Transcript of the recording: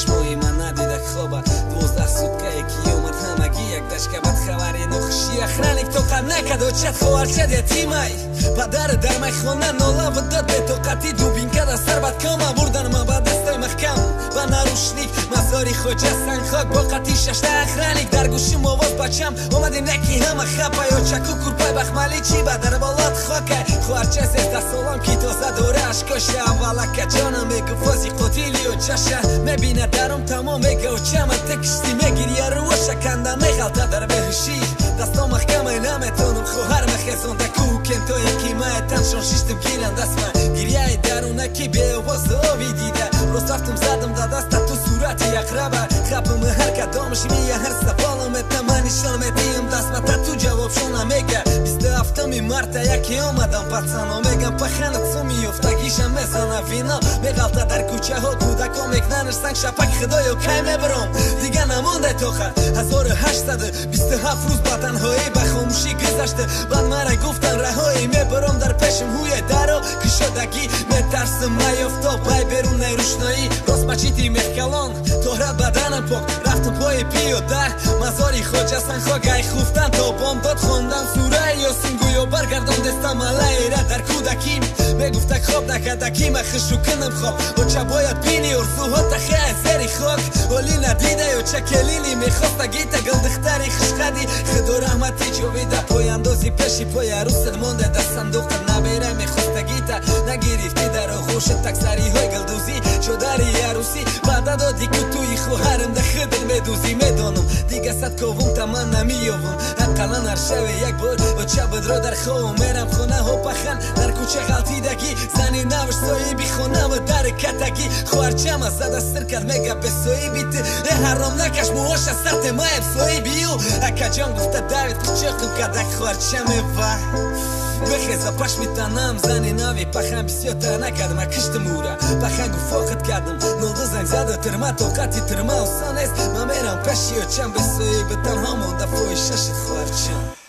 چشمای من ندیدک خوابه 12 سوتکه یکی اومد همگی یک دشکه بد خبری نخشی اخرانیک توقع نکد و چت خوار شد یتیمای پدر در میخونه نالا و داد به توقتی دوبین که سر بد کام بردن ما با دستای محکم و نروشنیک مزاری خوجه سنگ خاک با قطی ششته اخرانیک در گوشی مواد بچم اومدی نکی همه خپای و چکو کرپای بخمالی چی با در بالات خاکه خوارچه سیسته سلام کی تازه دوره اشکاشه اولا که جانم میگو فازی قتیلی و چشه میبینه درم تمام میگه و چمه تکشتی میگیری رو شکنده میغلطه در بهشی دستا محکمه نمیتونم خوهر مخیزونده کوکن تو یکی ماه تنشان شیشتم گیرن دست من گریه درونه کی به آواز آبی دیده روز رفتم زدم دا دسته تو صورتی اقربه خبم هر کدامش میه هر سفالم اتمنیشان میدیم دست متا تو جواب شونه میگه 27 مرتا یکی اومدم پسنو میگم پخنت سو میفته گیشم میزنه وینا میغلطه در کوچه ها کودکا میکننش سنگ شپک خدایا کی میبرم دیگه نمونده توخه 1827 روز با تنهایی به خاموشی گذشته بعد مرا گفتن رهایی میبرم در پیشم هوی درو که شدگی میترسم میفتا پای بیرون روشنایی راست مچیتی میخکلان تهرت بدنم پاک رفتم پای پیاده مزاری خوجه سن خاگای خوفتن تا بام داد خوندم سوره یاسین گویا برگردم دستم علیره در کودکیم میگفته خواب نکدکی من خشو کنم خواب و چه باید بینی ارزوها تخیه زری خاک ولی ندیده و چه کلینی میخواسته گیته گل دختری خشقدی خدا رحمتی جویده پای اندازی پیشی پای عروست مونده در صندوق نبیره میخواسته گیته نگیرفتی در آغوش تکسری های گلدوزی چو داری عروسی بعد دادی که توی خوهرم ده خدل میدوزی میدانم دیگه صد کوم تمن نمیوم اقلا هر شوه یک بار و چه بدرا در خواه میرم خونه ها پخن در کوچه غلطیدگی زنی نوش سایی بی خونه و در کتگی خوارچم از زده سر کرد میگه به سایی بیت حرام نکش موهاش از سرت مایب سایی بیو اکا جان گفته داوید کچه کدک خوارچمه و بخیزه پاش میتنم زنی ناوی پخن بسیار تا نکردم اکشت مورا پخن گو فاقت کردم نولده زنگ زده ترما توقتی ترما و سانست من میرم پشی و چم بسایی به تنها مونده فوی ششت خوارچم